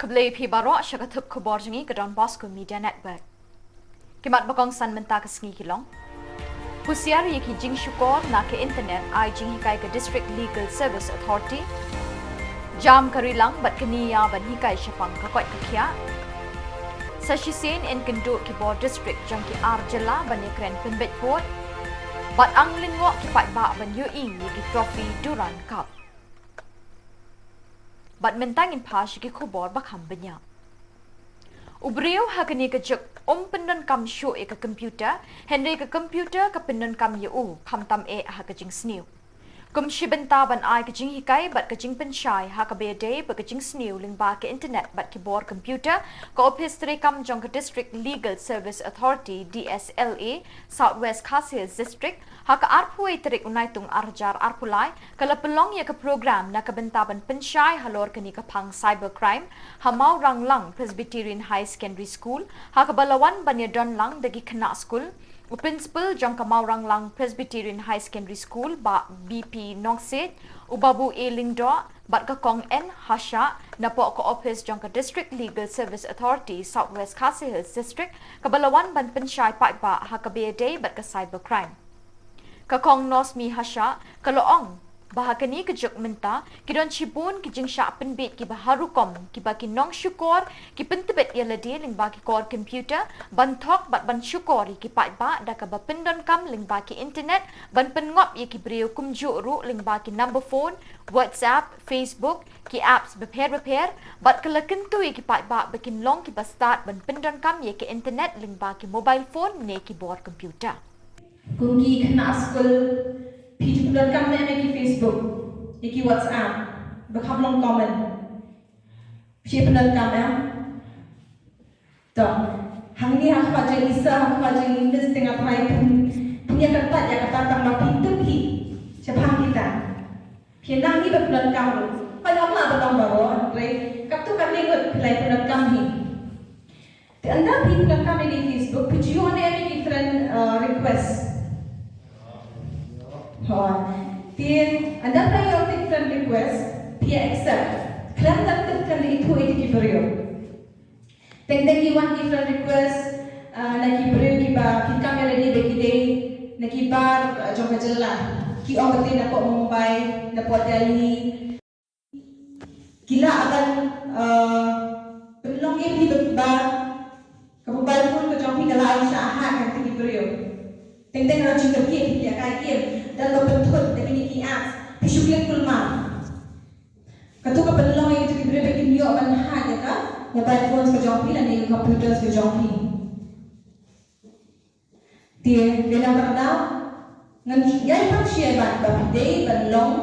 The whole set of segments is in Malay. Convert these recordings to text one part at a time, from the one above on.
Keblai pi barok syakatuk kubor jengi ke Don Bosco Media Network. Kimat bakong san menta ke sengi Shillong. Pusiar ye ki jing syukor na ke internet ai jing hikai ke District Legal Service Authority. Jam karilang bat keniya ban hikai syapang kakwat kakia. Sashisin en kenduk ki bor district jang ki ar jela ban ye kren penbet port. Bat ang lingwak ki pat ba ban yu ing ye ki trophy Durand Cup. Bat mentangin pas ki kubor bakham benya. Ubriu hakani ke juk pendon kam show e ke komputer, henry ke komputer ke pendon kam ye kam tam e ha ke jing sniu. Kum shibenta ban ai ke jing hikai bat ke jing penshai ha ke bede ba ke jing sniu ling ba ke internet bat ki bor komputer ke office tre kam jong ke District Legal Service Authority DSLA Southwest Khasi District ha ke arpuai terik Naitung arjar arpulai kala pelong ye ke program na ke bentaban penshai halor ke ni ke pang cybercrime ha mau rang lang Presbyterian High Secondary School ha ke balawan ban ye don lang dagi kena school Principal jang kamau rang lang Presbyterian High Secondary School ba BP Nongsit ubabu e lingdo bat ka kong en hasha na po ko office jang ka District Legal Service Authority Southwest Khasi Hills District kabalawan ban pensyai pa ba ha ka day bat ka cybercrime ka kong nos mi hasha kaloong bahakani ke juk menta kidon chibun ki jing sha penbet ki baharu kom ki ba ki nong syukor ki pentebet ya lade ling ba ki kor computer ban thok bat ban syukor ki pa ba da ka ba pendon kam ling ba ki internet ban pengop ye ki breu kumju ru ling ba ki number phone WhatsApp Facebook ki apps beper bat kala kentu ye ki pa ba bakin long ki ba start ban pendon kam ye ki internet ling ba ki mobile phone ne ki bor computer kungi kena school Piji pendon kam ne ki Facebook, ki WhatsApp, bekham long comment. Piji pendon kam ya. Toh, hang ni hak baca Isa, hak baca Inggris tengah pai punya tempat ya kata tang pintu ki. Siapa kita? Pienang ni pendon kam. Pada apa pendon baru? Kap tu kami ikut pelai pendon kam ni. Di anda pendon kam di Facebook, piji one ki friend request. Then anda priority friend request dia accept. Kalian tak kan itu ki beriyo. Tengdeng ki one ki friend request lagi beriyo ki ba kita melodi beki day lagi bar jong jella ki orang tin nak Mumbai nak Delhi kila akan pelong ini ba kabupaten pun ke jong kala Aisyah Ahad kan ki beriyo. Tengdeng orang juga ki dia kai ki dan berbentuk dengan ini apps pisuklet kulma katu ka penlong itu diberi bagi new manhaj ya ka mobile phones ke jongpi dan dengan computers ke jongpi dia bela berda ngan yai pak share ban day penlong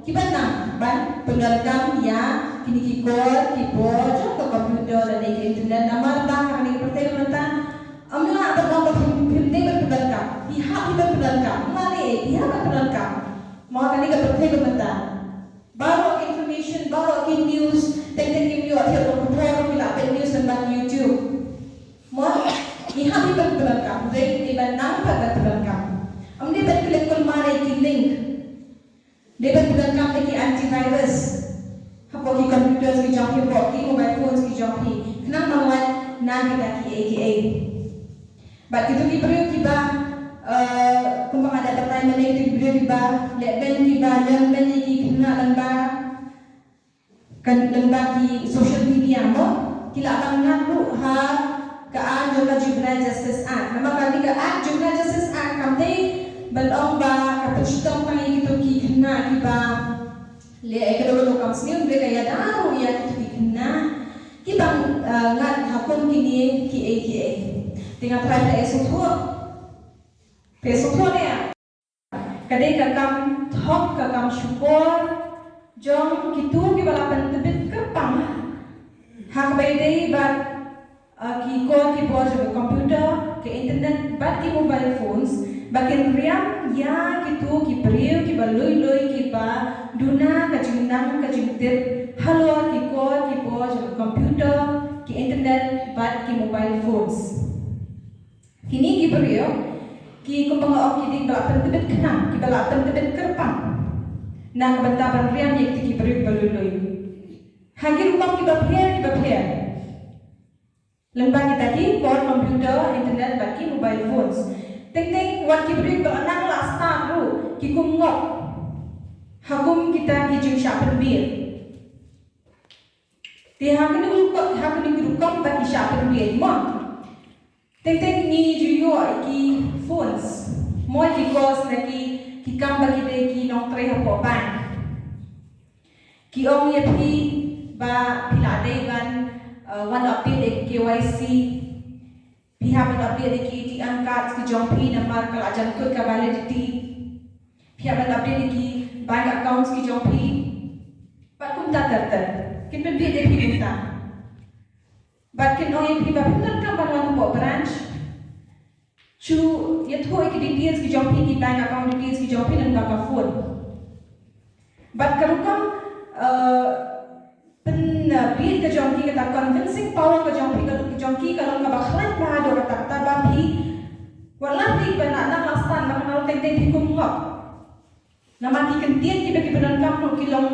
kibanam ban pengalgam ya kini keyboard jong ke komputer dan dengan internet nama bang kami pertama mata amla berlong pimde berpengalgam pihak berpengalgam dia berpengalgam mau kali ke bertemu benda baru information baru news tentang news atau komputer bila news tentang YouTube mau dia berpengalgam dia nampak berpengalgam amde berklik mari ki link dia berpengalgam lagi antivirus apa ki komputer ki jangki ki mobile phones ki jangki kenang mawat na kita ki AKA bat itu ki perlu kita kumpang ada pertanyaan yang diberi ba leben di ba yang menjadi kena lemba kan lemba di social media mo kila akan ngaku ha ke juga Juvenile Justice Act nama kali ke Juvenile Justice Act kami belong ba kapasitas kami itu ki kena di ba le ekonomi kam sini mereka ya daru ya ki kena kita ngat hakun kini ki AKA dengan private esok Besok ya, kadang kakam thok kakam syukur, jom kitu ki balapan tebet kerpang, hak bayi bat keyboard ke komputer, ke internet, bat ki mobile phones, bakin riam ya kitu ki beriu ki baloi ki ba duna kajinang kajintit, halo keyboard ke komputer, ke internet, bat ki mobile phones. Kini ki beriu ki kumpang ok ki balapan tebet kenang ki balapan tebet kerpang na bentaban riam ye ki beri balului Hagi rumah kita pair. Lembah kita ki phone, komputer, internet, bagi mobile phones. Teng wan ki beri berenang lah start ru ki kumngok. Hagum kita ki jung syapen bir. Ti hagni rukom bagi syapen bir mon. Teng ni juyo ki phones. Moi because lagi ki kam bagi de ki nong tre hapo ban. Ki ong ye pi ba pilade ban one update KYC pihak ban update ki ATM card ki jongpi namar kal ajan kod ka validity pihak ban update ki bank accounts ki jongpi pat kum ta tar kin ben bi de pi kum ta bat kin ong ye pi ba pun ka ban wan po branch chu ye thoi ki details ki jongpi ki bank account details ki jongpi nan ba ka phone bat karukam beat ke jongki kata convincing power ke jongki kalau ka baklan pa do kata ba bi wala ti bana na lastan na kanal teng hikum ngok nama ki kentian ki bagi benan kam no kilong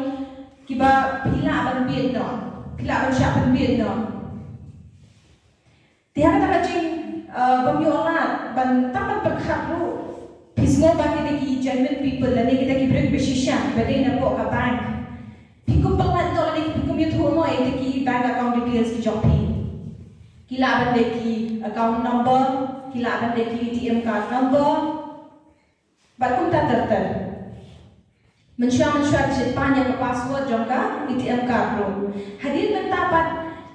ki ba pila ban biet no pila ban sya ban biet no tiha kata kacing pemiolat ban tamat berkhat ru pismo ba ki genuine people lani kita ki break besishan badai na po ka bank Pikum pengat tu lagi pikum itu mo ki bank account details ki jongpi. Kila aban ki account number, kila aban ki ATM card number. Bakum ta terter. Mensyua ceritanya ke password jongka ATM card ro. Hadir mentapat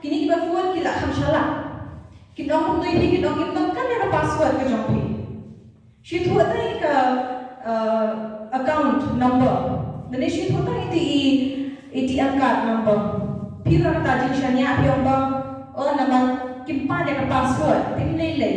kini kita phone kila kham shala. Kita ngom tu ini kita ngom kan ada password ke jongpi. Shi tu ada ke account number. Dan shi tu ada itu ATM card number. Pira kata jinsyanya piong ba nama kimpa dia ke password tinai lay.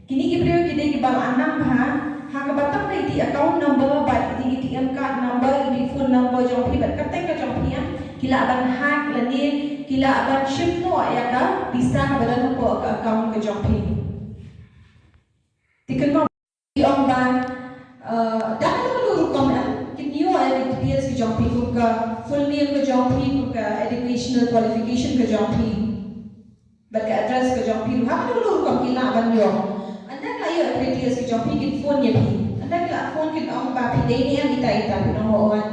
Kini kita ki bal anam ha ka batang di account number ba di ATM card number di phone number jong pi bat kateng ka jong pi kila aban hack lani kila aban ship no ya ka bisa ka badan ko ka account ka jong pi. Tiken ko ong ba dah perlu rukom new details ki jongpi ko ka full name ka jongpi ko ka educational qualification ka jongpi bat ka address ka jongpi ha ka lu ko kila ban yo anda ka yo details ki jongpi ki phone ye pi anda ka phone ki ong ba pi dei ni ang ita ko no wan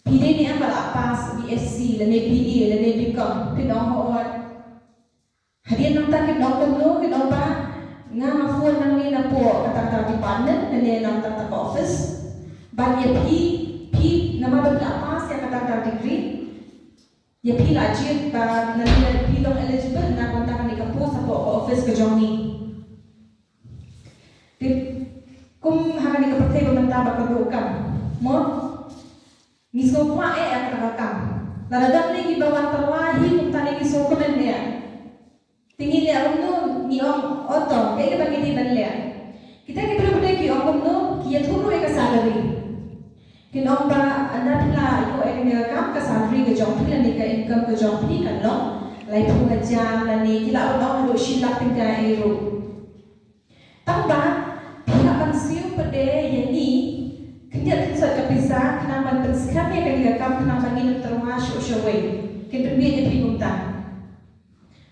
pi dei ni ang ba pass BSc le ne BE le ne BCom ki no wan hadian nang ta ki no ko no ki no ba nga ma phone nang ni na po kata department ne nang ta office But ye pi nama benda pas yang kata degree ye pi lajit ba nanti pi long eligible na kontak ni kapo sa po office ke jongi kum hanga ni kapatay bumanta ba kadukan mo ngisko kwa ang kakam laradam ni gibawan tawahi kung tani giso komen niya tingin niya no ni ong oto kaya bagi di banliya kita gibawa ki ong no kiya thuro ka salary Kinong ba anak la iko ay ngakam ka salary ka jongpi la ni ka income ka jongpi kan lo lai phu ka jam la ni kila ono lo shilak tingka ero tamba pihak kan siu pede yani kenya tsat ka pisa kana man penskam ya kan ngakam kana mangin terwa showay kin pembiet pi kumta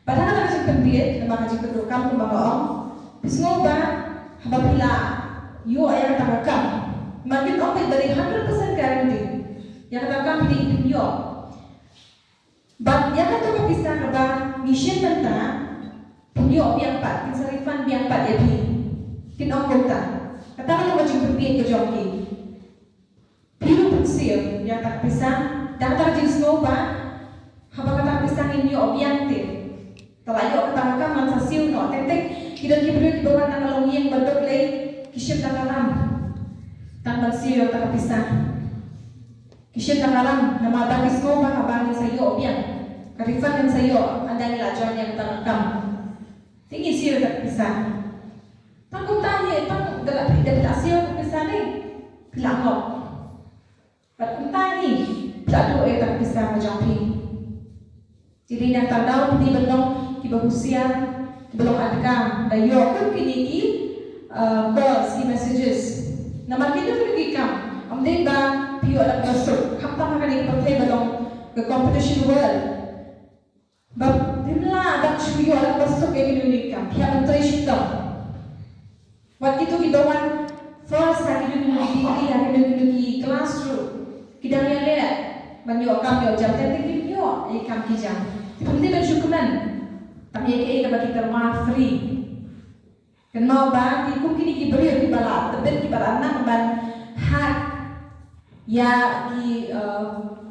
padahal ka pembiet na maka jikot kam kumba ong pisngo ba haba pila yo ay takakam Makin orang dari 100% guarantee yang akan pilih dunia. But yang kata bisa kerja mission menta dunia biang pat, kisarifan biang pat ya pi. Kin orang kata, kata kalau macam berpikir ke jongki. Pilu pensil yang tak bisa, dan tak jenis nova, haba kata bisa ini biang te. Talayo kata kata mansa siu no, tek kita kibru kita orang nak longi yang betul lay kisip takaram. Tanpa siyo tak bisa. Kisah tangalang nama bagis ko ba kabangin sa iyo biang. Karifan sa iyo anda nila join yang tangkam. Tinggi siyo tak bisa. Tangkong tanya pang dapat siyo tak bisa ni. Pilangok. Tangkong tanya tak tak bisa majampi. Jadi nak tahu di belum kibahusia belum ada dayo kan kini calls messages. Nama kita pergi kam, Amde ba pio alam masuk kapta makani kapte balong ke competition world. Ba dimla adak pio alam masuk ke Indonesia. Pia menteri shitam. Waktu itu kita wan first hari di classroom. Kita lihat banyak kami jam tentu kita kami jam. Penting bersyukuran. Tapi kita terima free. Kenal bang, ikut kini beri balat, tapi balat nak ban hak ya di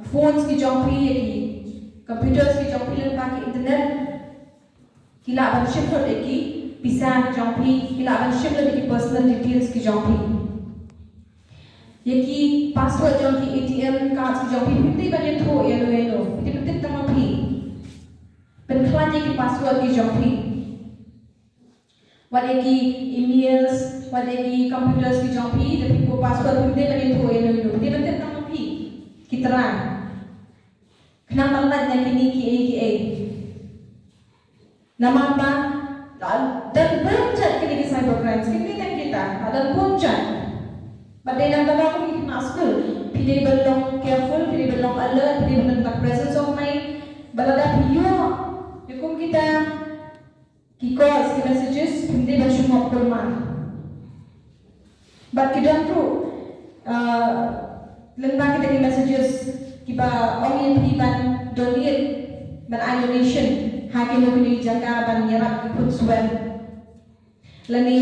phones ki jompi di computers ki jompi lembah ki internet kila ban shifter ki bisa ki jompi kila ban shifter ki personal details ki jompi yaki password jompi ATM cards ki jompi penting ban yang tho yelo penting tamapi penkelan ki password ki jompi Wadegi emails, wadegi computers ki jompi, tapi ko password pun dia bagi tu yang dulu. Dia betul tak mampu. Kita terang. Kenapa latnya kini KA. Nama apa? Dan puncak kini ki cybercrime. Kini kan kita ada puncak. Pada dalam kalau aku kita school, pilih belum careful, pilih belum alert, pilih belum tak presence of mind. Balada piyo, hukum kita Kikos ki messages hindi ba siya mapulman. But kita tu lembang kita ki messages kiba orang yang ban donate ban donation hakin lo kini jaga ban nyerap ki pun suan. Lani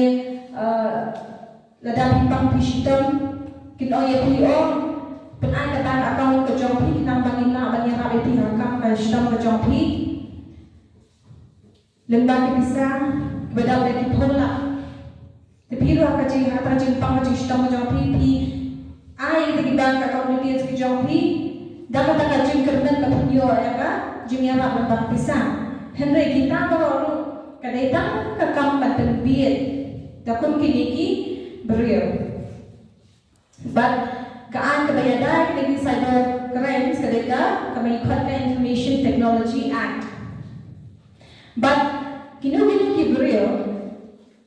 ladang pang pishitam kin orang yang pilih orang pen ada ban account ke jompi nang bangina ban nyerap itu hakam ban shitam ke jompi. Lembang bisa bedau dari pola. Tapi lu akan jadi harta jimpang jadi setengah jompi. Ai dari bank community yang jompi. Dapat akan jadi kerana kepunyo ya kan? Jadi apa lembang bisa. Henry kita baru kadai tang kekam penbiat. Dakum kini beriau. But kaan kebayaan dari cyber crimes kadai kami ikutkan Information Technology Act. But kinu ki beriau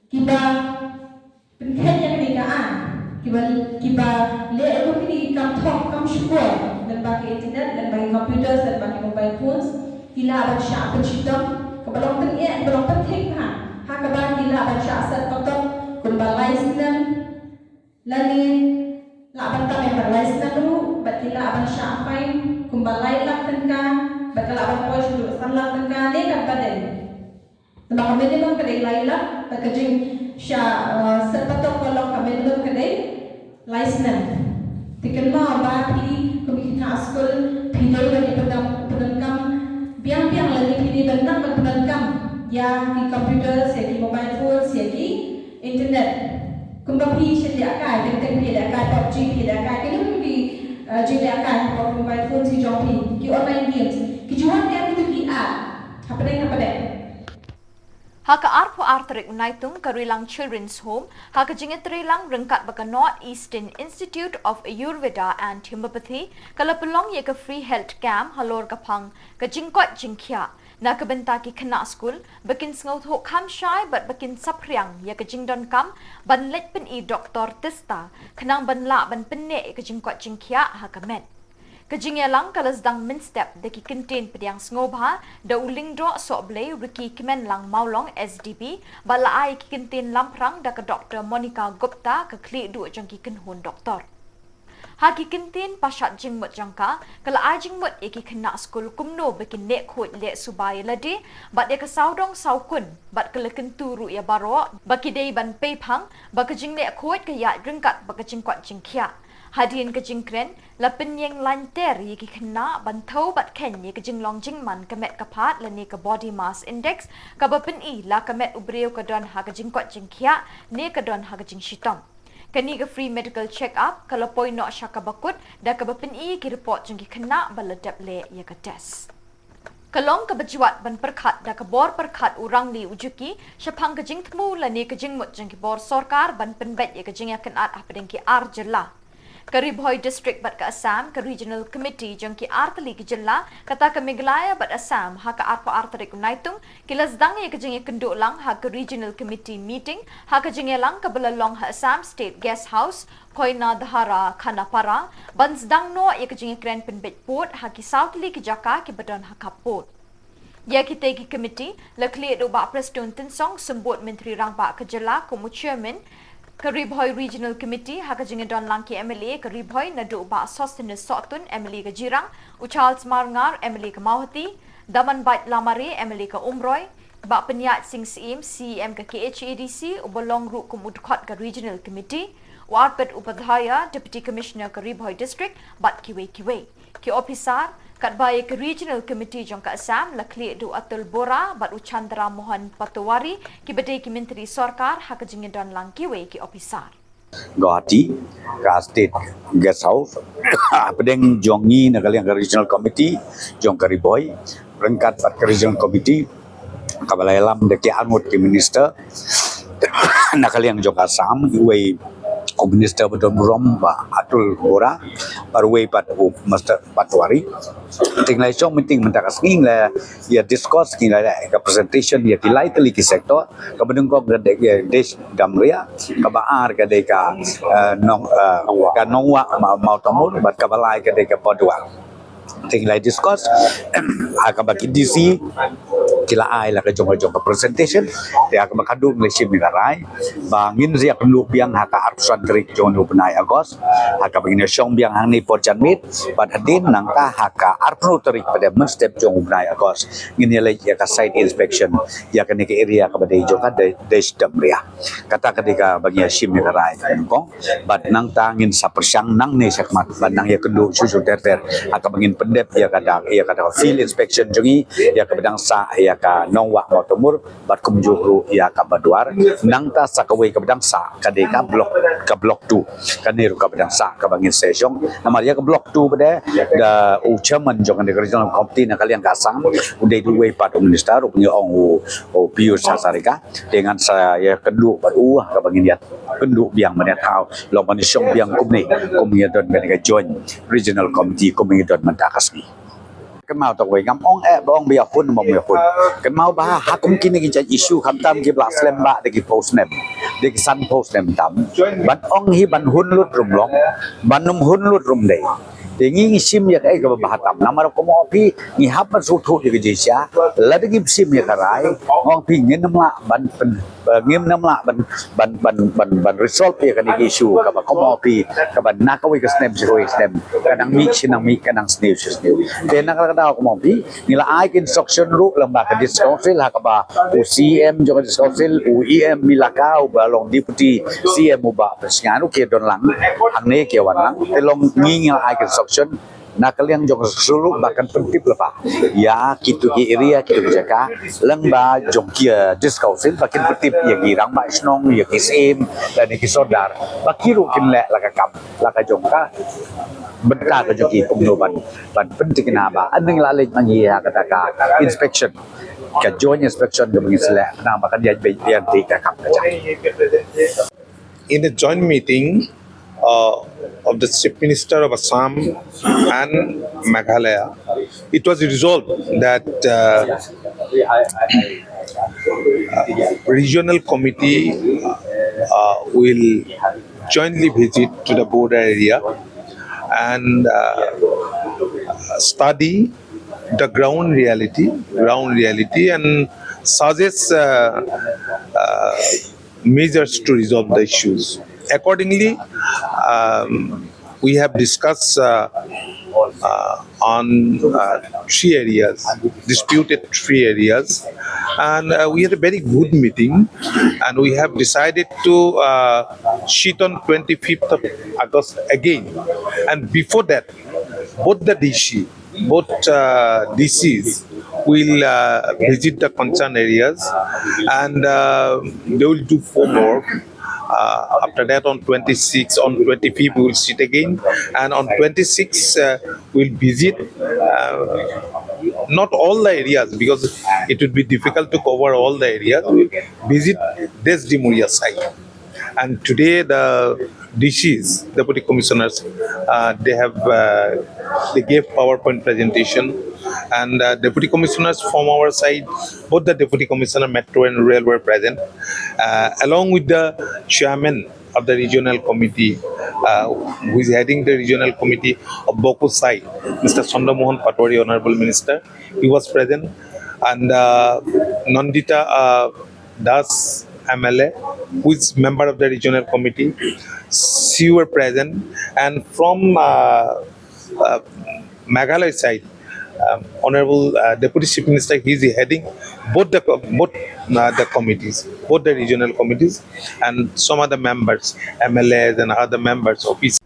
kiba pengen yang negaan kiba le aku kini kam thok kam syukur dan bagi internet dan bagi computers dan bagi mobile phones kila abang syak pencitam kebalong tengek kebalong penting ha kabang kila abang syak asat kotok kumbalai senam lani la abang tak balai senam dulu bat kila abang syak fine kumbalai lak tengkan bat kala abang pois dulu sanlak tengkan ni kan badan Sebab kami memang kedai lain lah, terkejut syah sepatok kalau kami memang kedai license. Dikenal bagi kami kita sekolah pilih lagi penangkam, biang-biang lagi pilih benang penangkam yang di komputer, di mobile phone, di internet. Kembali sediakan, tentang sediakan PUBG, sediakan. Kita di sediakan mobile phone si jompi, di online games. Kejuan yang itu di apa deh? Haka arpo arterik Naitung Karilang Children's Home, haka jinget rilang rengkat baka North Eastern Institute of Ayurveda and Homeopathy, kala pelong ye ka free health camp halor kapang ka jingkot jingkya, na kabenta ki kena school, bakin sngaut ho kam shy but bakin sapriang ye ka jingdon kam, ban let pen I Dr. Tista, kenang ban la ban penne ka jingkot jingkya haka men. Kejingyalang kalas dang minstep deki kintin pediang sngoba da uling do soble riki kimen lang maulong SDP bala ai kintin lamprang da ka Dr. Monica Gupta ka kli du jangki kinhun doktor. Haki kintin pasat jingmut jangka kala ai jingmut eki kena skul kumno bekin nek khut le subai lade bat de ka saudong saukun bat kala kenturu ya baro baki dei ban pephang baka jing nek khut ka ya ringkat baka jingkwat jingkhya. Hadirin kejingkren, lapin yang lanter yiki kena bantau bat ken ye kejinglong jingman kemet kapat lani ke body mass index kabapin I la kemet ubreu kadon ha kejingkot jingkia ne kadon ha kejing shitong. Kani ke free medical check up kalau poi nok syaka bakut da kabapin I ki report jingki kena baladap le ye ke test. Kalong kebajuat ban perkat da kabor perkat urang li ujuki syapang kejing temu lani kejing mut jingki bor sorkar ban penbet ye kejing yakin at apa dengki ar jela. Karibhoy District bat ka Assam ka Regional Committee jong ki Artali ki Jilla kata ka Meghalaya bat Assam ha ka arpa artarik Naitung kilas dang ye ka jeng kenduk lang ha ka Regional Committee meeting ha ka jeng lang ka belalong ha Assam State Guest House Koina Dhara Khanapara bansdang no ye ka jeng Grand Penbet Port ha ki Southly ki Jaka ki Badan ha Kapot. Ya kita ki committee lakli do ba Preston Tinsong sembut Menteri Rangba ke Jilla ko chairman Karibhoy Regional Committee haka jinga don langki MLA Karibhoy na do ba Sostene Sotun MLA ke Jirang u Charles Marngar MLA ke Mauhati Daman Bait Lamare MLA ke Umroy ba Penyat Sing Sim CM ke KHADC u Bolong Ru ke Mudkot ke Regional Committee u Arpet Upadhyaya Deputy Commissioner Karibhoy District bat kiwe ki officer kat baik ke Regional Committee jong ka Assam lakli do Atul Bora bat u Chandra Mohan Patwari ki bedai ki Menteri Sarkar hak jing don lang kiwe ki officer Guwahati ka State Guest House pedeng jongi nakaliang ka Regional Committee jong Karibhoy rengkat pat ka Regional Committee kabalayalam de ki angut ki Minister nakaliang jong Assam iwe Minister Badon Rom ba Atul Bora parway pat Master Patwari tinglai chong meeting mentakas nging la ya discuss nging la ka presentation ya tilai teli ki sektor ka bedung ko gade ya desh gamria ka baar ka de ka nong ka nongwa mau tamul bat ka balai ka de ka podwa tinglai discuss ka baki DC kila ai la ka jong ka presentation ya ka makadung le sim ngarai bangin riak lu piang haka arsan trik jong lu penai agos haka begini syong biang hang ni porjan mit pad hadin nangka haka arpnu trik pada men step jong penai agos ngini le ya ka site inspection ya ka ni ke area ka badai jong ka desh damria kata ketika bagi sim ngarai kong bad nang tangin sapersang nang ne sakmat bad nang ya kendu susu terter haka begin pendep ya kada field inspection jongi ya ka bedang sa ya ka nongwa motomur bat kumjuru ya ka baduar nang ta sakawe ka bedang sa kade ka blok 2 kaniru ka bedang sa ka bangin session namar ya ka blok 2 bade da u chairman jong ka regional committee na kalian ka sang udai duwe pat minister punya ong o Pius Sasarika dengan saya kedua baru ka bangin ya kendu biang mana tahu lo manisong biang kumni don ka join regional committee kumni don mentakas ni kan mau tak wei ngam ong bong bia pun mong bia pun kan mau bah hakum kini ki isu kham tam ki blas lemba de ki post nem de ki san post nem tam ban ong hi ban hun lut rum long ban num hun lut rum dei tingi sim ya kai ka bahatam namar ko mo pi ni hap ban su thu de ki sia la de ki sim ya karai ong pi ngin nam la ban ngim nam la ban resolve ya kan ki isu ka ba ko mo pi ka ban na ka wi ka snem si wi snem kanang mi sinang mi kanang snew de na ka daw ko mo pi nila ai instruction ru lembaga discouncil ha ka ba UCM jo discouncil UEM milaka u balong deputy CM ba pesnganu ke don lang ang ne ke wan lang telong ngingil ai instruction na kalian jong sulu bahkan pentip lepa ya kitu ki area kitu jaka lengba jong kia discouncil bakin pentip ya girang ba snong ya kisim dan ki sodar bakiru kin le laka jong ka benta ka jong ki pengnoban ban penting na ba aning lalej mangi ya kata ka inspection ka joint inspection ga mangi sele na ba kan ya bian ti ka kap ka in a joint meeting of the Chief Minister of Assam and Meghalaya, it was resolved that regional committee will jointly visit to the border area and study the ground reality and suggest measures to resolve the issues. Accordingly, we have discussed on three areas, disputed three areas, and we had a very good meeting, and we have decided to sit on 25th of August again. And before that, both DCs will visit the concerned areas, and they will do 4 more. After that, on 25th we will sit again, and on 26th we'll visit not all the areas because it would be difficult to cover all the areas. We'll visit this Demuria site, and today the DCs, Deputy Commissioners, they gave PowerPoint presentation, and Deputy Commissioners from our side, both the Deputy Commissioner Metro and Rail were present, along with the Chairman of the Regional Committee, who is heading the Regional Committee of Boku side, Mr. Chandramohan Patwari, Honorable Minister. He was present, and Nandita Das MLA, who is member of the Regional Committee, she were present, and from Meghalaya side, Honorable Deputy Chief Minister, he is heading both the committees, both the regional committees, and some other members, MLAs and other members of each.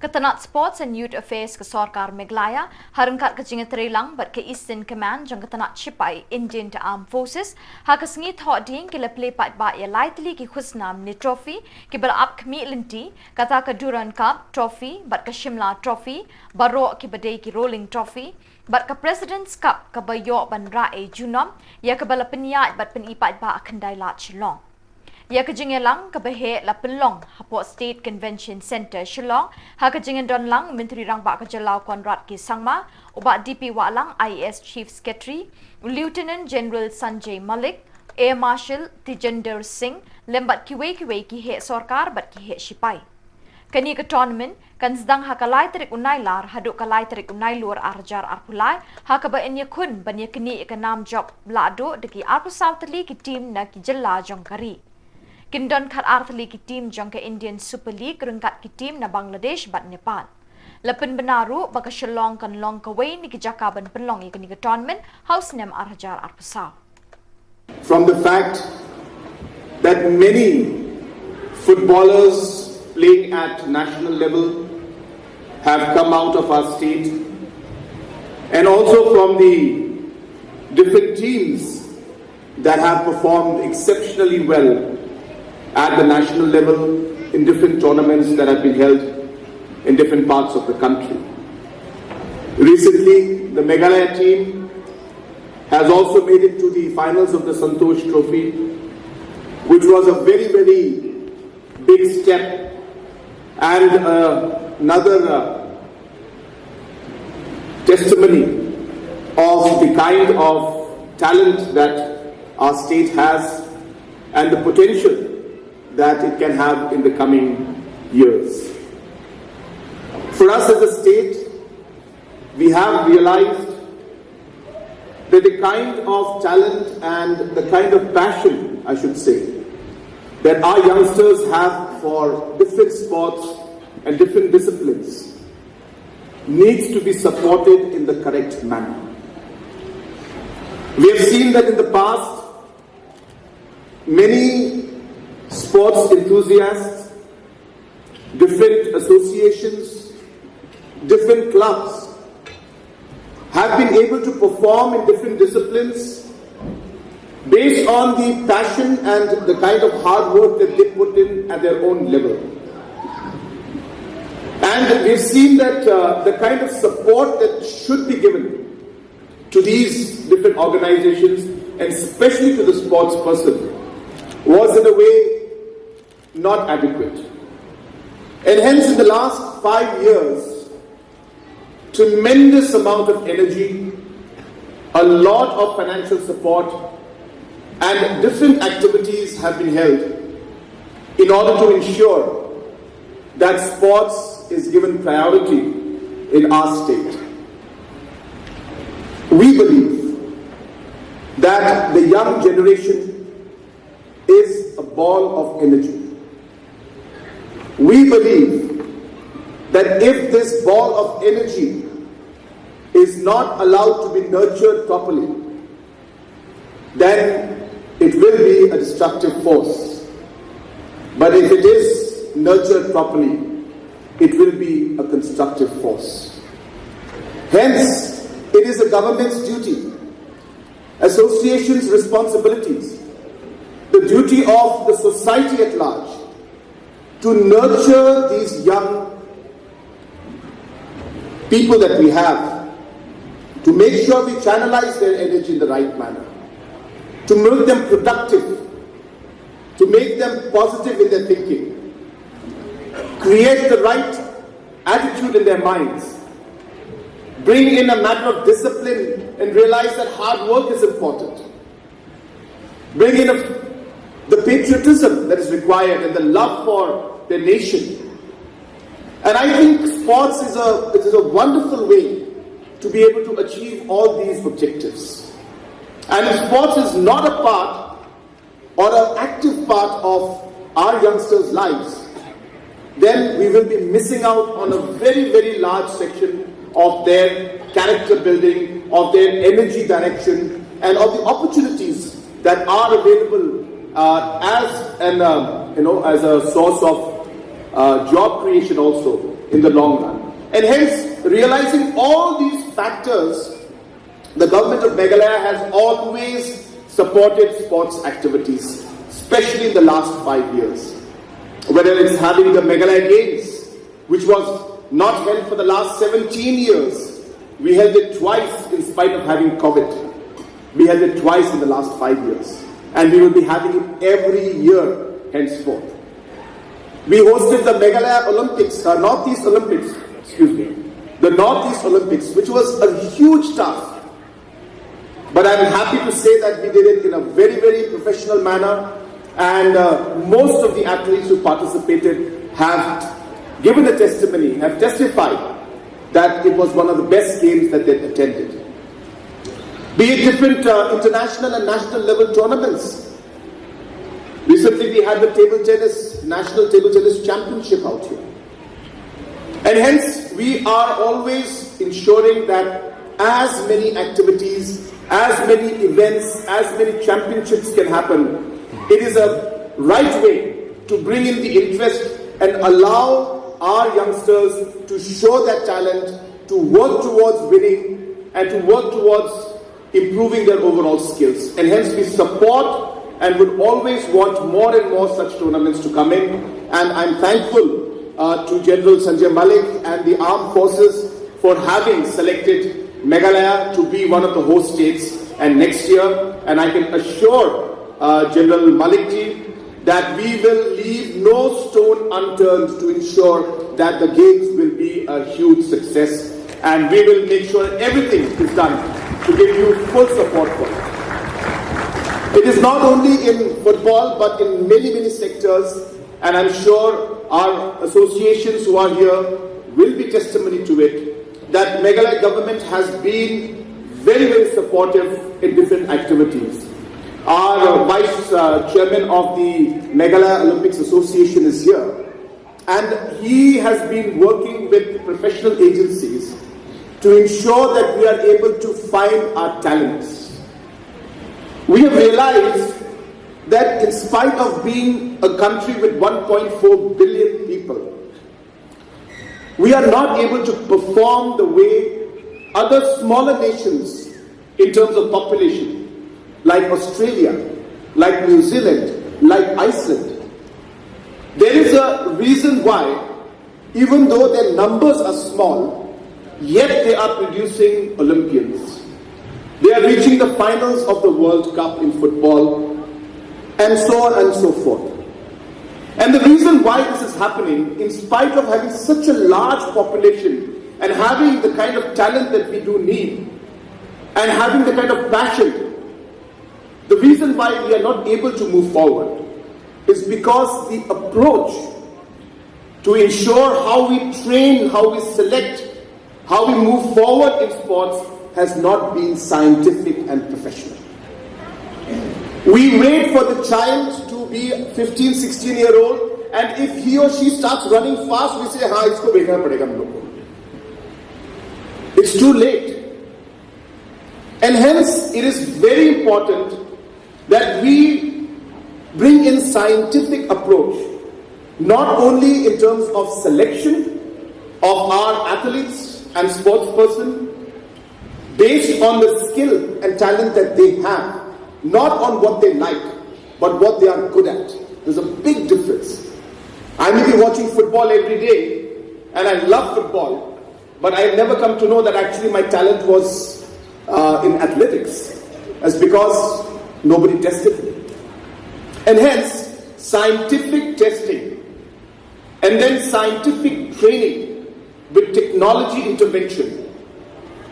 Katanat Sports and Youth Affairs ke Sarkar Meghalaya harangkat ke jingat Relang bat ke Eastern Command jang katanat Sipai Indian Armed Forces ha ke sengit hot ding ke play pat ba ya lightly ki khusnam ni trophy ke bal up kmi linti kata ke Duran Cup trophy bat ke Shimla trophy baro ke badai ki rolling trophy bat ke President's Cup ke bayo ban ra e junom ya ke bal penyat bat pen ipat ba khandai la Shillong. Ya kejingan lang kebehe la penlong Hapot State Convention Center Shillong ha kejingan don lang Menteri Rang Bak Kejelau Konrad Ki Sangma ubat DP Walang IAS Chief Secretary Lieutenant General Sanjay Malik Air Marshal Tijender Singh lembat kiwe ki he sarkar bat ki he Sipai kani ke tournament kan sedang ha kalai terik unai lar haduk kalai terik unai luar arjar arpulai ha ka ba enya kun banya kini ke nam job blado deki arpusau teli ki team na ki jella jongkari Kindon kat arthali ki team jangka Indian Super League rengkat ki team na Bangladesh bat Nepal. Lepen benaru baka Shillong kan long kawai ni ki jakaban penlong ikani ke tournament house nem arhajar arpasau. From the fact that many footballers playing at national level have come out of our state, and also from the different teams that have performed exceptionally well at the national level in different tournaments that have been held in different parts of the country. Recently, the Meghalaya team has also made it to the finals of the Santosh Trophy, which was a very, very big step and another testimony of the kind of talent that our state has and the potential that it can have in the coming years. For us as a state, we have realized that the kind of talent and the kind of passion, I should say, that our youngsters have for different sports and different disciplines needs to be supported in the correct manner. We have seen that in the past, many sports enthusiasts, different associations, different clubs have been able to perform in different disciplines based on the passion and the kind of hard work that they put in at their own level. And we've seen that the kind of support that should be given to these different organizations, and especially to the sports person, was in a way not adequate. And hence in the last 5 years, tremendous amount of energy, a lot of financial support and different activities have been held in order to ensure that sports is given priority in our state. We believe that the young generation is a ball of energy. We believe that if this ball of energy is not allowed to be nurtured properly, then it will be a destructive force. But if it is nurtured properly, it will be a constructive force. Hence, it is the government's duty, associations' responsibilities, the duty of the society at large, to nurture these young people that we have, to make sure we channelize their energy in the right manner, to make them productive, to make them positive in their thinking, create the right attitude in their minds, bring in a matter of discipline and realize that hard work is important, bring in the patriotism that is required and the love for their nation. And I think sports is a wonderful way to be able to achieve all these objectives. And if sports is not a part or an active part of our youngsters' lives, then we will be missing out on a very, very large section of their character building, of their energy direction, and of the opportunities that are available as a source of job creation also in the long run. And hence, realizing all these factors, the government of Meghalaya has always supported sports activities, especially in the last 5 years. Whether it's having the Meghalaya Games, which was not held for the last 17 years. We held it twice in spite of having COVID. We held it twice in the last 5 years. And we will be having it every year henceforth. We hosted the Meghalaya Olympics, Northeast Olympics, the Northeast Olympics, which was a huge task. But I'm happy to say that we did it in a very, very professional manner. And most of the athletes who participated have given a testimony, have testified that it was one of the best games that they attended. Be it different international and national level tournaments. Recently we had the National Table Tennis Championship out here. And hence we are always ensuring that as many activities, as many events, as many championships can happen, it is a right way to bring in the interest and allow our youngsters to show their talent, to work towards winning, and to work towards improving their overall skills. And hence we support and would always want more and more such tournaments to come in. And I'm thankful to General Sanjay Malik and the armed forces for having selected Meghalaya to be one of the host states and next year. And I can assure General Malik ji that we will leave no stone unturned to ensure that the games will be a huge success, and we will make sure everything is done to give you full support for it. It is not only in football but in many, many sectors, and I'm sure our associations who are here will be testimony to it, that Meghalaya government has been very, very supportive in different activities. Our Vice Chairman of the Meghalaya Olympics Association is here, and he has been working with professional agencies to ensure that we are able to find our talents. We have realized that in spite of being a country with 1.4 billion people, we are not able to perform the way other smaller nations in terms of population, like Australia, like New Zealand, like Iceland. There is a reason why, even though their numbers are small, yet they are producing Olympians. They are reaching the finals of the World Cup in football, and so on and so forth. And the reason why this is happening, in spite of having such a large population and having the kind of talent that we do need, and having the kind of passion, the reason why we are not able to move forward is because the approach to ensure how we train, how we select, how we move forward in sports has not been scientific and professional. We wait for the child to be 15, 16-year-old, and if he or she starts running fast, we say, "Ha, isko bhejna padega hum log ko." It's too late. And hence, it is very important that we bring in scientific approach, not only in terms of selection of our athletes and sportsperson, based on the skill and talent that they have, not on what they like, but what they are good at. There's a big difference. I may be watching football every day, and I love football, but I've never come to know that actually my talent was in athletics. That's because nobody tested me. And hence, scientific testing and then scientific training with technology intervention,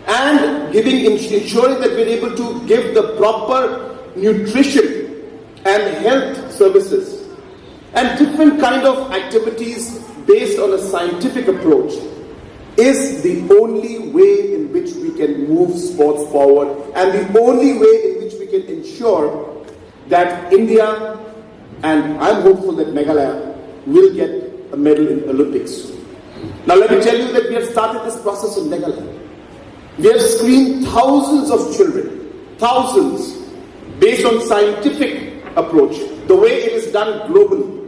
and ensuring that we're able to give the proper nutrition and health services and different kind of activities based on a scientific approach is the only way in which we can move sports forward, and the only way in which we can ensure that India, and I'm hopeful that Meghalaya, will get a medal in Olympics. Now let me tell you that we have started this process in Meghalaya. We have screened thousands of children, thousands, based on scientific approach, the way it is done globally.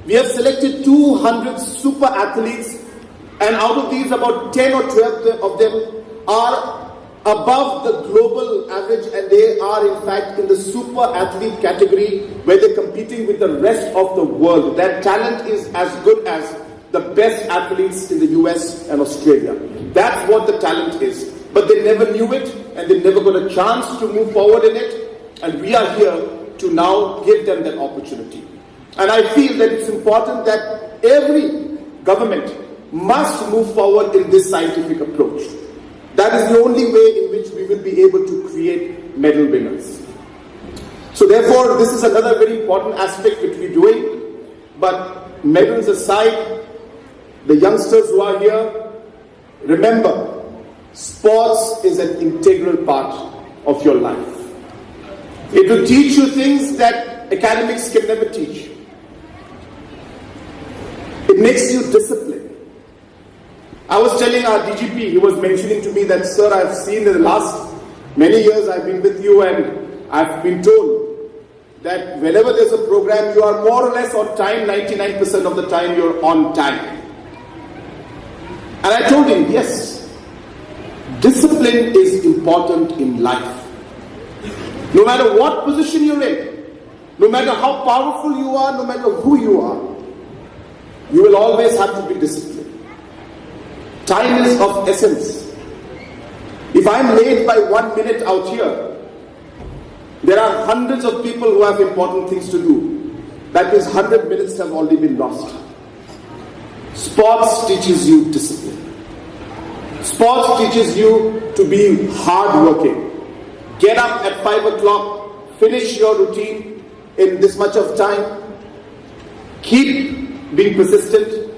We have selected 200 super athletes, and out of these about 10 or 12 of them are above the global average, and they are in fact in the super athlete category where they're competing with the rest of the world. Their talent is as good as the best athletes in the US and Australia. That's what the talent is. But they never knew it, and they never got a chance to move forward in it, and we are here to now give them that opportunity. And I feel that it's important that every government must move forward in this scientific approach. That is the only way in which we will be able to create medal winners. So therefore, this is another very important aspect which we're doing. But medals aside, the youngsters who are here, remember, sports is an integral part of your life. It will teach you things that academics can never teach. It makes you disciplined. I was telling our DGP, he was mentioning to me that, sir, I've seen in the last many years I've been with you, and I've been told that whenever there's a program, you are more or less on time. 99% of the time you're on time. And I told him, yes, discipline is important in life. No matter what position you're in, no matter how powerful you are, no matter who you are, you will always have to be disciplined. Time is of essence. If I'm late by 1 minute out here, there are hundreds of people who have important things to do. That means 100 minutes have already been lost. Sports teaches you discipline. Sports teaches you to be hardworking. Get up at 5 o'clock, finish your routine in this much of time. Keep being persistent.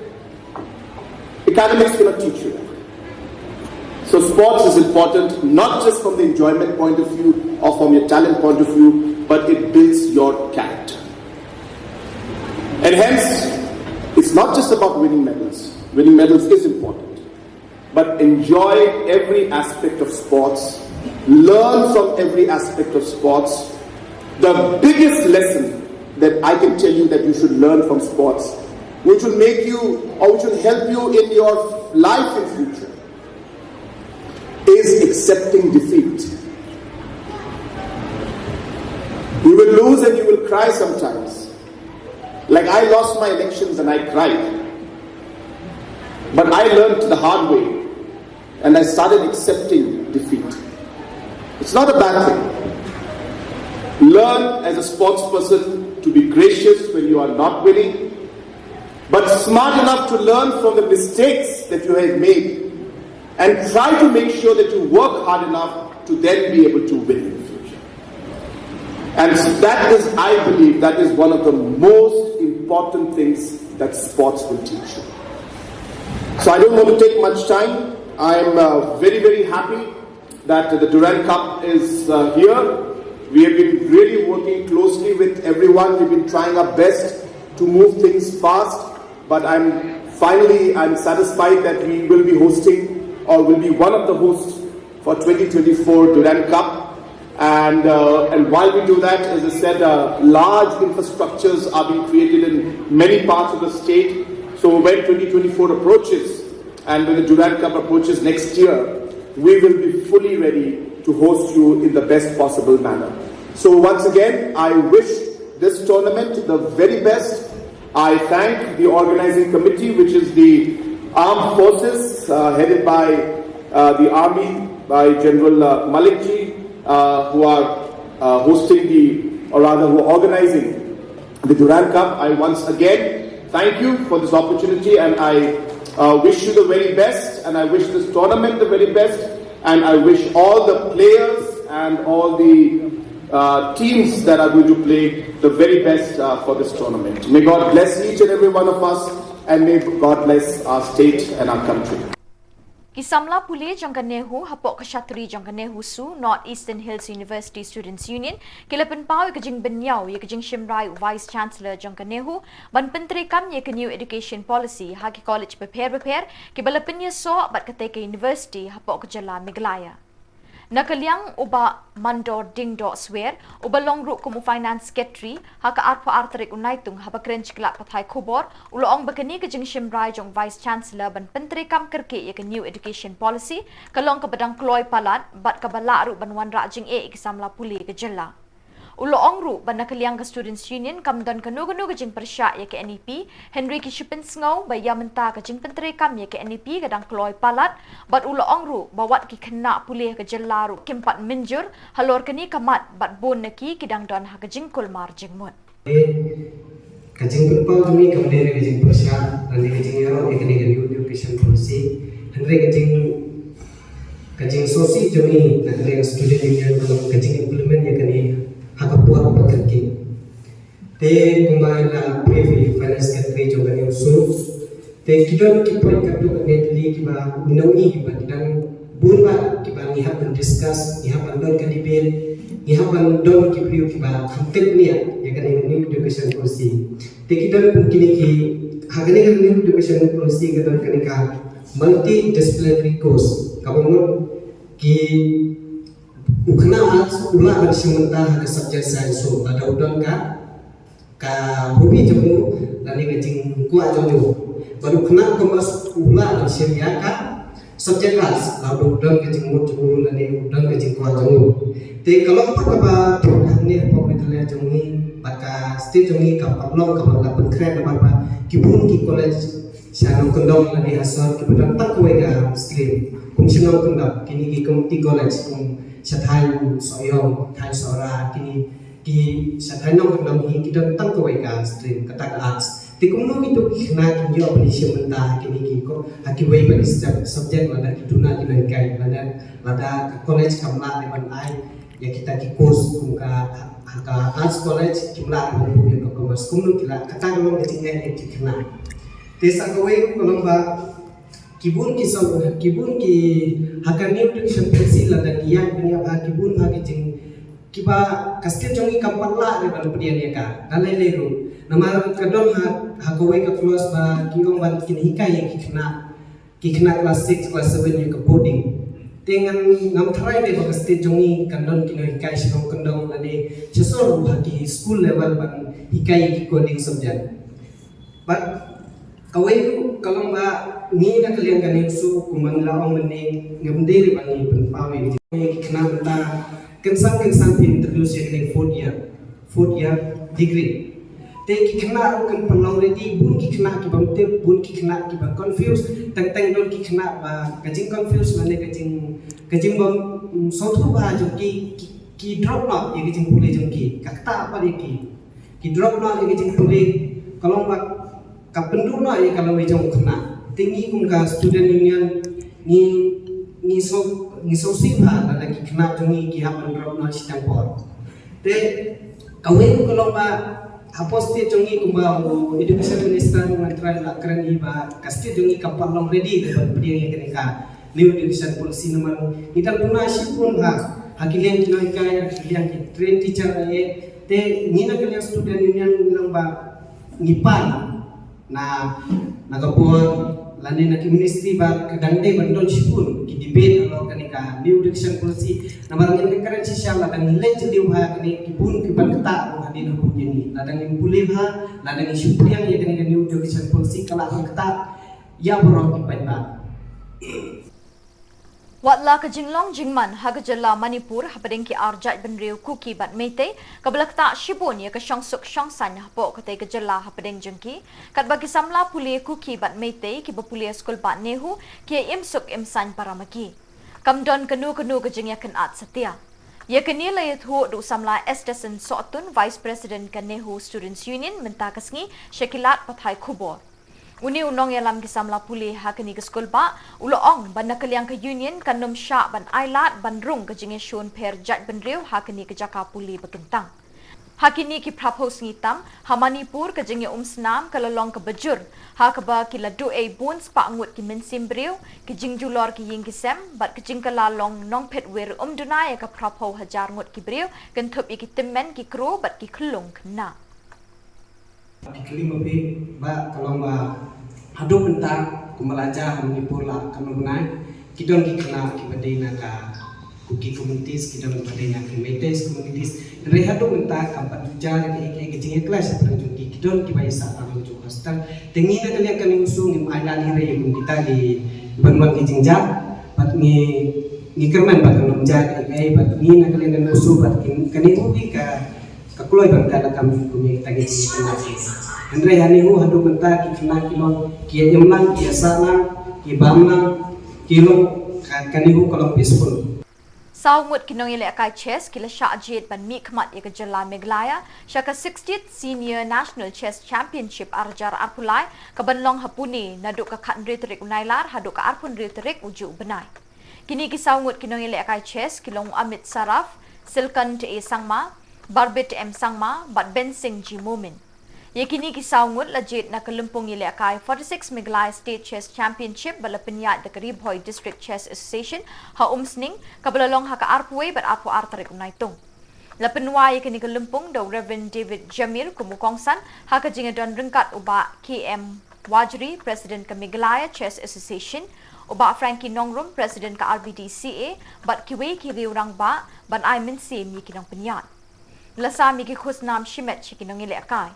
Academics cannot teach you that. So sports is important, not just from the enjoyment point of view or from your talent point of view, but it builds your character. And hence, it's not just about winning medals. Winning medals is important. But enjoy every aspect of sports. Learn from every aspect of sports. The biggest lesson that I can tell you that you should learn from sports, which will make you, or which will help you in your life in future, is accepting defeat. You will lose and you will cry sometimes. Like I lost my elections and I cried. But I learned the hard way and I started accepting defeat. It's not a bad thing. Learn as a sports person to be gracious when you are not winning, but smart enough to learn from the mistakes that you have made and try to make sure that you work hard enough to then be able to win in the future. And that is, I believe, that is one of the most important things that sports will teach you. So I don't want to take much time. I am very, very happy that the Durand Cup is here. We have been really working closely with everyone. We've been trying our best to move things fast. But I'm satisfied that we will be hosting, or will be one of the hosts for 2024 Durand Cup. And while we do that, as I said, large infrastructures are being created in many parts of the state. So when 2024 approaches, and when the Durand Cup approaches next year, we will be fully ready to host you in the best possible manner. So once again, I wish this tournament the very best. I thank the organizing committee, which is the armed forces, headed by the army, by General Malikji, who are hosting who are organizing the Durand Cup. I once again thank you for this opportunity, and I wish you the very best, and I wish this tournament the very best, and I wish all the players and all the teams that are going to play the very best for this tournament. May God bless each and every one of us, and may God bless our state and our country. Kisamla pule jang kanehu hapok kashatri jang kanehu su North Eastern Hills University Students Union kilapan pau kajing benyau ye kajing Shimrai Vice Chancellor jang kanehu ban pentri kam ye new education policy haki college prepare kibalapan ye so bat kateke university hapok kajala Meghalaya. Nakaliang uba mandor ding do swear uba longruk kumu finance secretary haka arpa artarik Naitung haba krench kelak pathai KHUBOR uloong bakani kajing Shimrai jong vice chancellor ban pentri kam kerke ye new education policy kalong ke badang kloy palat bat kabala ru ban wan rajing kisamla puli ke jella. Uloong ru ban nakaliang ke students union kam don kanu kajing persya ye ke NEP Henry Kishupin Sngau baya menta kajing pentri kam ye ke NEP kadang kloy palat bat uloong ru bawat ki kena pulih ke jella ru kimpat minjur halor kani kamat bat bon neki kidang don ha kajing kulmar jingmut. Kajing pempau kami kemudian kajing persya dan kajing ero ikani new education policy Henry kajing sosi jami nakaliang student union kalau kajing implement ye kani hakapuat pekerja. Te kumbaila previ finance secretary juga yang usul. Te kita kipoin kaptu netli kiba minawi kiba dan burba kiba nihap dan discuss nihap andon kadibel nihap andon kipriu kiba hamtet niya ya kan new education policy. Te kita mungkin ki hagani kan new education policy kadang kanika multi disciplinary course. Kamu ki ukna as ulah bersementah ke subjek sains so ada udang ka hobi jemu dan ini kecing kuat jemu baru kena kemas ulah dan syariah ka subjek as lalu udang kecing mut jemu dan ini udang kecing kuat jemu. Tapi kalau apa ni apa Meghalaya jemu maka state jemu kapalong kapal keren apa kibun ki college Shillong kendong lagi asal kemudian tak kuega stream Shillong kendong kini ki community college Sathai soyong thai sora kini ki sathai nong kendong hi kita tang ko weka stream katak arts ti kumno itu khna ki yo bani sementa kini ki ko haki wei bani subject lada kituna kinan kai lada college kamla ne ban ai ya kita ki course kumka haka arts college kimla ne bu ko commerce kumno kila katak nong kecingnya ki khna te sa ko wei ko lomba kibun ki hakan new education policy la dan yang punya kibun bagi jeng kiba kastil jongi kampala de ban pedian ya ka dalai leru nama kadon ha ko ka close ba kiong ban kin hikai yang kikna class 6 class 7 yang ke boarding dengan ngam try de ba kastil jongi kadon kin hikai Shillong kendong ane sesor hati school level ban hikai ki coding subject but kawai kalau mbak ni nak kalian kan su kumang laong meni ngamdiri bani penpawi ni kena benda kensang introduce yang fourth year degree te ki kena kan penong ready bun ki kena ki bamte bun ki kena ki ba confuse tang don ki kena ba kajing confuse mane kajing bam sotu ba jo ki drop not ye kajing pulih jo ki kata apa ki drop not ye kajing pulih kalau mbak kapenduna ye kalau wejong kena tinggi kumka student union ni so sibha ada ki kena jungi ki hapan drop na sitampor te kawen kalau ba haposte jungi kumba education minister ngantrai la keren iba kasti jungi kapal long ready de dia ye kenika new education policy nomor kita guna sipun hakilian kinoi kaya hakilian ki train teacher ye te ngina kalian student union bilang ba ngipan na nagabuat lani na ministry ba kadangde bandon sipun ki debate alo kanika new education policy na marang yang keren sisial ladang nilai jadi ha kani kibun kiban kata ro hadin ho jeni ladang yang pulih ha ladang isu yang ya kanika new education policy kala kata ya borong kiban ba Watla ke Jinglong Jingman haga jalla Manipur hapadeng ki arjat benriu kuki bat mete kabelak tak shibun ya ke syongsuk syongsan hapo kate ke jalla hapadeng jengki kat bagi samla puli kuki bat mete ki bapuli skul bat nehu ki imsuk imsan paramaki kamdon kenu ke jeng yakan at setia Ya kini layat hu du samla Estesan Sotun Vice President KHUBOR Students Union mentah kesngi syakilat pathai KHUBOR. Uni unong yalam kisamla pulih hakini ke skul ba ulo ong ban nakaliang ke union kanum syak ban ailat ban rung ke jinge shun per jat ban riu hakini ke jaka pulih bekentang. Hakini ki propose ngitam Hamanipur ke jinge senam kalolong ke bejur hakaba ki ladu e bun spa ngut ki mensim briu ki jingjulor ki ying kisem bat ki jingkalalong nong pet wer dunai ka propo hajar ngut ki briu kentup ki temen ki kru bat ki klung kena. Kelima bi ba kalau ba hadu bentar kumalaja Hamanipur la kamunai kidon ki kena ki badina ka kuki communities kidon ki badina ki metes communities rehadu bentar kampat jar ki jinge kelas perjun ki kidon ki baisa alu ju hostel tengi na kalian kami usung im ailan hire yung kita di banwan ki jingja bat ni kerman bat nom jar ai bat ni na kalian kami usung bat kani ubi ka kakuloy bang kada kami kumi tagi sinasi. Andre hani hu hadu benta ki kena kilon ki emlang ki asana ki bamna kilon kani hu kolong peaceful. Saungut kinong ile akai chess kila Shajid ban mikmat ya kejala Meghalaya syaka 60th Senior National Chess Championship arjar arpulai kabanlong hapuni naduk ka khandri terik unailar haduk ka arpun terik uju benai. Kini kisaungut kinong ile akai chess kilong Amit Saraf Silkan te sangma Barbit Sangma bat Bensing Ji Momin. Yakini kisaungut lajit na kalumpong ile akai 46 Meghalaya State Chess Championship bala penyat de Karibhoi District Chess Association ha umsning kabalalong ha ka arpwe bat arpu artarik Naitung. La penwa yakini kalumpong do Reverend David Jamil kumukongsan ha ka jingadon rengkat uba KM Wajri President ka Meghalaya Chess Association uba Frankie Nongrum President ka RBDCA bat kiwe ki riurang ba ban ai mensim yakinong penyat. Lasami ki khusnam shimet chikinong ile akai.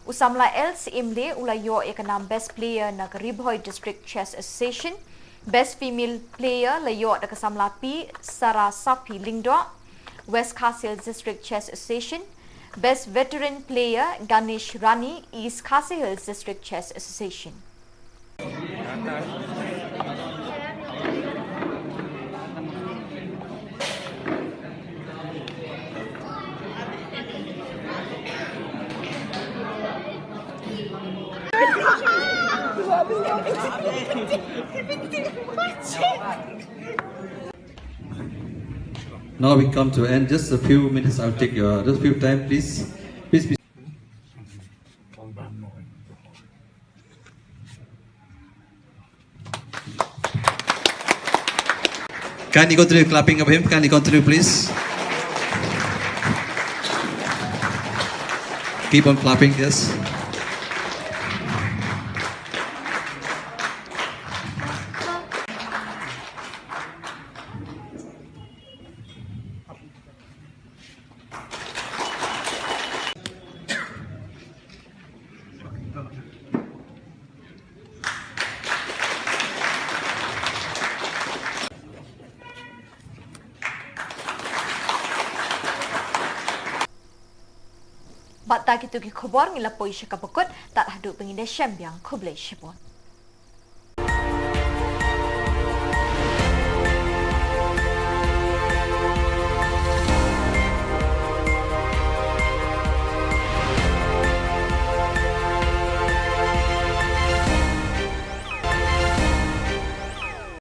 Usamla else imle ulayo ekanam best player na Karibhoi District Chess Association, best female player layo da kasamla P Sara Sapi Lingdo, West Khasil District Chess Association, best veteran player Ganesh Rani East Khasil District Chess Association. Now we come to end. Just a few minutes. I'll take your just a few time, please. Please be. Can you continue clapping of him? Can you continue, please? Keep on clapping, yes. Bat tak itu ki khobor ngila poi syakapakut tak hadu penginde syambiang kublai shibon.